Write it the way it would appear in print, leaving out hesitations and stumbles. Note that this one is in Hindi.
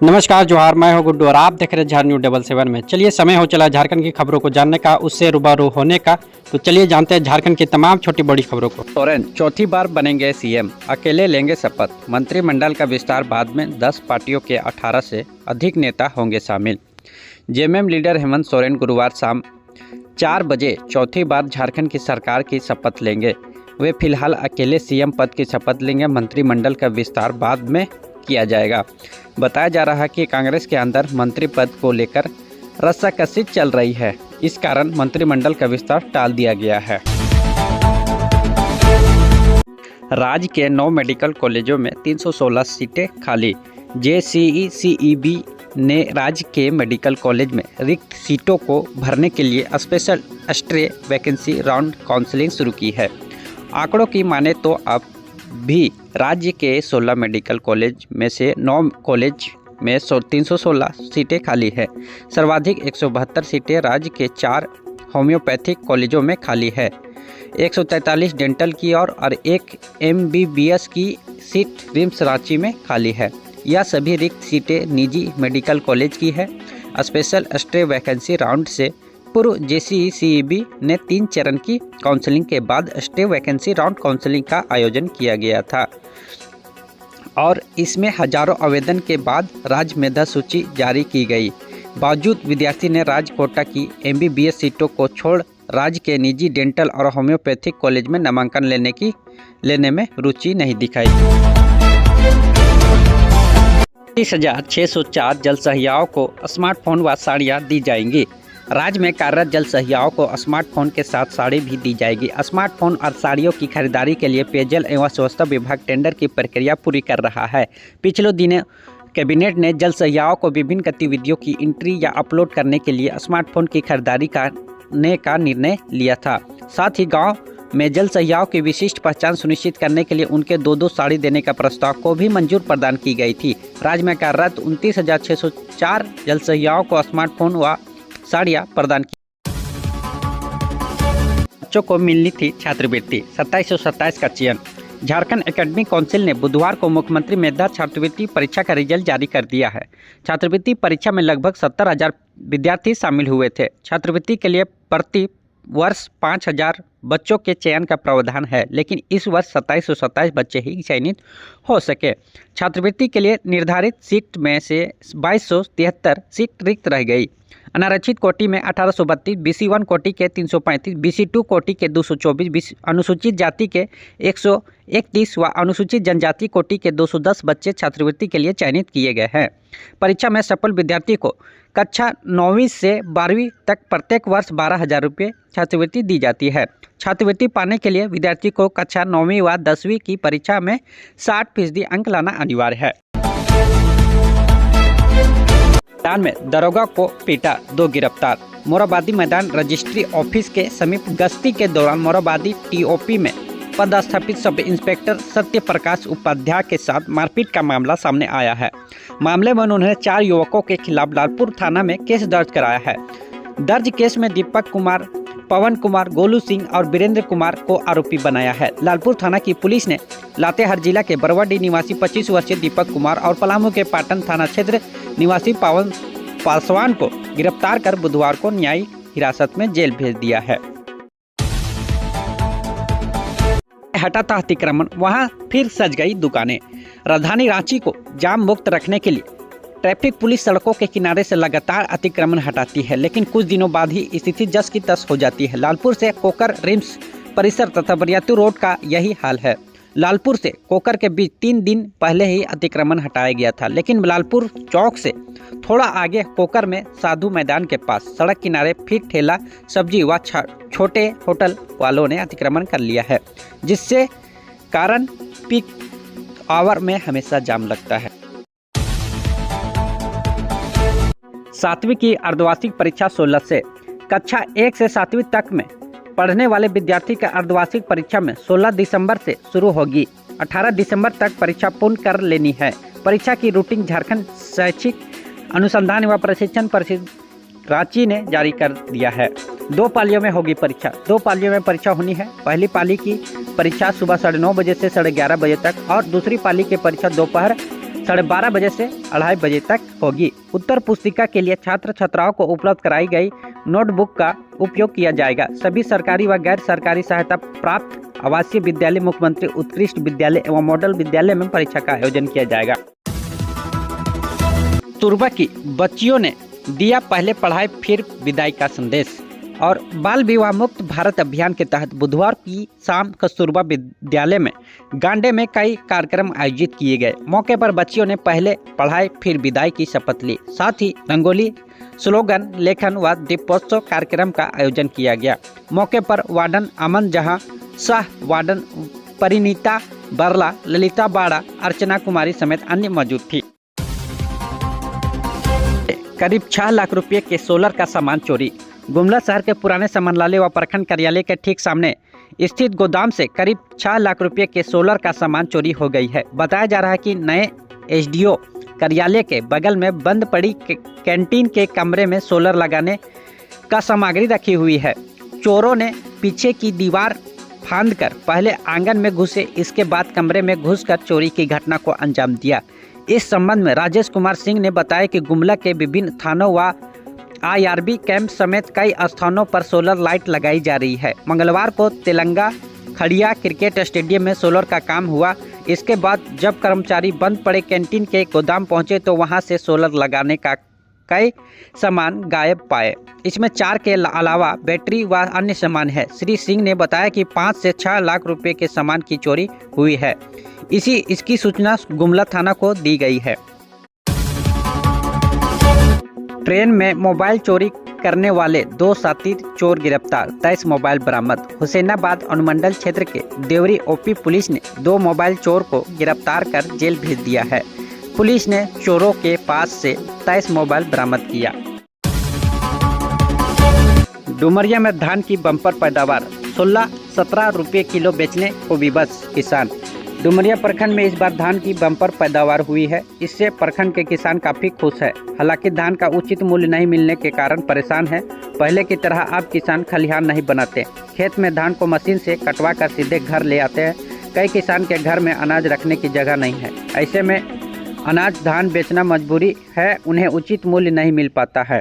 नमस्कार जोहार, मैं हूं गुड्डू और आप देख रहे हैं झार न्यूज़ 77 में। चलिए समय हो चला झारखंड की खबरों को जानने का, उससे रूबरू होने का। तो चलिए जानते हैं झारखंड की तमाम छोटी बड़ी खबरों को। सोरेन चौथी बार बनेंगे सीएम, अकेले लेंगे शपथ। मंत्रिमंडल का विस्तार बाद में 10 पार्टियों के 18 से अधिक नेता होंगे शामिल। जेएमएम लीडर हेमंत सोरेन गुरुवार शाम 4 बजे चौथी बार झारखंड की सरकार की शपथ लेंगे। वे फिलहाल अकेले सीएम पद की शपथ लेंगे। मंत्रिमंडल का विस्तार बाद में किया जाएगा। बताया जा रहा है कि कांग्रेस के अंदर मंत्री पद को लेकर रस्साकसी चल रही है, इस कारण मंत्रिमंडल का विस्तार टाल दिया गया है। राज्य के 9 मेडिकल कॉलेजों में 316 सीटें खाली। जेसीई-सीईबी ने राज्य के मेडिकल कॉलेज में रिक्त सीटों को भरने के लिए special stray vacancy round counselling शुरू की है। आंकड़ों की माने तो अब भी राज्य के 16 मेडिकल कॉलेज में से 9 कॉलेज में 316 सीटें खाली है। सर्वाधिक 172 सीटें राज्य के 4 होम्योपैथिक कॉलेजों में खाली है। 143 डेंटल की और 1 एमबीबीएस की सीट रिम्स रांची में खाली है। यह सभी रिक्त सीटें निजी मेडिकल कॉलेज की है। स्पेशल स्ट्रे वैकेंसी राउंड से पूर्व जेसीई-सीईबी ने 3 चरण की काउंसलिंग के बाद स्टे वैकेंसी राउंड काउंसलिंग का आयोजन किया गया था और इसमें हजारों आवेदन के बाद राज्य मेधा सूची जारी की गई। बावजूद विद्यार्थी ने राज्य कोटा की एमबीबीएस सीटों को छोड़ राज्य के निजी डेंटल और होम्योपैथिक कॉलेज में नामांकन लेने में रुचि नहीं दिखाई। 30,604 जल सहियाओं को स्मार्टफोन व साड़ियाँ दी जाएंगी। राज्य में कार्यरत जल सहियाओं को स्मार्टफोन के साथ साड़ी भी दी जाएगी। स्मार्टफोन और साड़ियों की खरीदारी के लिए पेयजल एवं स्वच्छता विभाग टेंडर की प्रक्रिया पूरी कर रहा है। पिछले दिनों कैबिनेट ने जल सहियाओं को विभिन्न गतिविधियों की एंट्री या अपलोड करने के लिए स्मार्टफोन की खरीदारी करने का निर्णय लिया था। साथ ही गाँव में जल सहियाओं की विशिष्ट पहचान सुनिश्चित करने के लिए उनके 2-2 साड़ी देने का प्रस्ताव को भी मंजूर प्रदान की गई थी। राज्य में कार्यरत 29,604 जल सहियाओं को स्मार्टफोन व साड़ियाँ प्रदान की। बच्चों को मिलनी थी छात्रवृत्ति, 2727 का चयन। झारखंड एकेडमिक काउंसिल ने बुधवार को मुख्यमंत्री मेधा छात्रवृत्ति परीक्षा का रिजल्ट जारी कर दिया है। छात्रवृत्ति परीक्षा में लगभग 70,000 विद्यार्थी शामिल हुए थे। छात्रवृत्ति के लिए प्रति वर्ष 5,000 बच्चों के चयन का प्रावधान है, लेकिन इस वर्ष 2727 बच्चे ही चयनित हो सके। छात्रवृत्ति के लिए निर्धारित सीट में से 2273 सीट रिक्त रह गई। अनारक्षित कोटि में 1832, BC1 कोटि के 335, BC2 कोटि के 224, अनुसूचित जाति के 131 व अनुसूचित जनजाति कोटि के 210 बच्चे छात्रवृत्ति के लिए चयनित किए गए हैं। परीक्षा में सफल विद्यार्थी को कक्षा 9वीं से 12वीं तक प्रत्येक वर्ष 12,000 रुपये छात्रवृत्ति दी जाती है। छात्रवृत्ति पाने के लिए विद्यार्थी को कक्षा 9वीं व 10वीं की परीक्षा में 60% अंक लाना अनिवार्य है। मैदान में दरोगा को पीटा, 2 गिरफ्तार। मोराबादी मैदान रजिस्ट्री ऑफिस के समीप गश्ती के दौरान मोराबादी टीओपी में पदस्थापित सब इंस्पेक्टर सत्य प्रकाश उपाध्याय के साथ मारपीट का मामला सामने आया है। मामले में उन्होंने 4 युवकों के खिलाफ लालपुर थाना में केस दर्ज कराया है। दर्ज केस में दीपक कुमार, पवन कुमार, गोलू सिंह और वीरेंद्र कुमार को आरोपी बनाया है। लालपुर थाना की पुलिस ने लातेहार जिला के बरवाडीह निवासी 25 वर्षीय दीपक कुमार और पलामू के पाटन थाना क्षेत्र निवासी पवन पासवान को गिरफ्तार कर बुधवार को न्यायिक हिरासत में जेल भेज दिया है। हटा था अतिक्रमण, वहां फिर सज गई दुकानें। राजधानी रांची को जाम मुक्त रखने के लिए ट्रैफिक पुलिस सड़कों के किनारे से लगातार अतिक्रमण हटाती है, लेकिन कुछ दिनों बाद ही स्थिति जस की तस हो जाती है। लालपुर से कोकर रिम्स परिसर तथा बरियातू रोड का यही हाल है। लालपुर से कोकर के बीच 3 दिन पहले ही अतिक्रमण हटाया गया था, लेकिन लालपुर चौक से थोड़ा आगे कोकर में साधु मैदान के पास सड़क किनारे फिर ठेला सब्जी व छोटे होटल वालों ने अतिक्रमण कर लिया है, जिससे कारण पीक आवर में हमेशा जाम लगता है। 7वीं की अर्धवार्षिक परीक्षा 16 से। कक्षा 1 से 7वीं तक में पढ़ने वाले विद्यार्थी का अर्धवार्षिक परीक्षा में 16 दिसंबर से शुरू होगी। 18 दिसंबर तक परीक्षा पूर्ण कर लेनी है। परीक्षा की रूटीन झारखंड शैक्षिक अनुसंधान व प्रशिक्षण परिषद रांची ने जारी कर दिया है। 2 पालियों में होगी परीक्षा। 2 पालियों में परीक्षा होनी है। पहली पाली की परीक्षा सुबह 9:30 बजे से 11:30 बजे तक और दूसरी पाली की परीक्षा दोपहर 12:30 बजे से 2:30 बजे तक होगी। उत्तर पुस्तिका के लिए छात्र छात्राओं को उपलब्ध कराई गई नोटबुक का उपयोग किया जाएगा। सभी सरकारी व गैर सरकारी सहायता प्राप्त आवासीय विद्यालय, मुख्यमंत्री उत्कृष्ट विद्यालय एवं मॉडल विद्यालय में परीक्षा का आयोजन किया जाएगा। कस्तूरबा की बच्चियों ने दिया पहले पढ़ाई फिर विदाई का संदेश। और बाल विवाह मुक्त भारत अभियान के तहत बुधवार की शाम कस्तूरबा विद्यालय में गांडे में कई कार्यक्रम आयोजित किए गए। मौके पर बच्चियों ने पहले पढ़ाई फिर विदाई की शपथ ली। साथ ही रंगोली, स्लोगन लेखन व दीपोत्सव कार्यक्रम का आयोजन किया गया। मौके पर वार्डन अमन जहां शाह, वार्डन परिनीता बरला, ललिता बाड़ा, अर्चना कुमारी समेत अन्य मौजूद थी। करीब 6 लाख रुपये के सोलर का सामान चोरी। गुमला शहर के पुराने समन्वय व प्रखंड कार्यालय के ठीक सामने स्थित गोदाम से करीब 6 लाख रुपये के सोलर का सामान चोरी हो गई है। बताया जा रहा है कि नए एसडीओ कार्यालय के बगल में बंद पड़ी कैंटीन के कमरे में सोलर लगाने का सामग्री रखी हुई है। चोरों ने पीछे की दीवार फांदकर पहले आंगन में घुसे, इसके बाद कमरे में घुसकर चोरी की घटना को अंजाम दिया। इस संबंध में राजेश कुमार सिंह ने बताया कि गुमला के विभिन्न थानों व IRB कैंप समेत कई स्थानों पर सोलर लाइट लगाई जा रही है। मंगलवार को तेलंगा खड़िया क्रिकेट स्टेडियम में सोलर का काम हुआ। इसके बाद जब कर्मचारी बंद पड़े कैंटीन के गोदाम पहुंचे तो वहां से सोलर लगाने का कई सामान गायब पाए। इसमें 4 के अलावा बैटरी व अन्य सामान है। श्री सिंह ने बताया कि 5 से 6 लाख रुपए के सामान की चोरी हुई है। इसकी सूचना गुमला थाना को दी गई है। ट्रेन में मोबाइल चोरी करने वाले 2 साथी चोर गिरफ्तार, 23 मोबाइल बरामद। हुसैनाबाद अनुमंडल क्षेत्र के देवरी ओपी पुलिस ने 2 मोबाइल चोर को गिरफ्तार कर जेल भेज दिया है। पुलिस ने चोरों के पास से 23 मोबाइल बरामद किया। डुमरिया में धान की बम्पर पैदावार, 16-17 रुपये किलो बेचने को विवश किसान। डुमरिया प्रखंड में इस बार धान की बम्पर पैदावार हुई है। इससे प्रखंड के किसान काफ़ी खुश है। हालांकि धान का उचित मूल्य नहीं मिलने के कारण परेशान है। पहले की तरह अब किसान खलिहान नहीं बनाते, खेत में धान को मशीन से कटवा कर सीधे घर ले आते हैं। कई किसान के घर में अनाज रखने की जगह नहीं है। ऐसे में अनाज धान बेचना मजबूरी है, उन्हें उचित मूल्य नहीं मिल पाता है।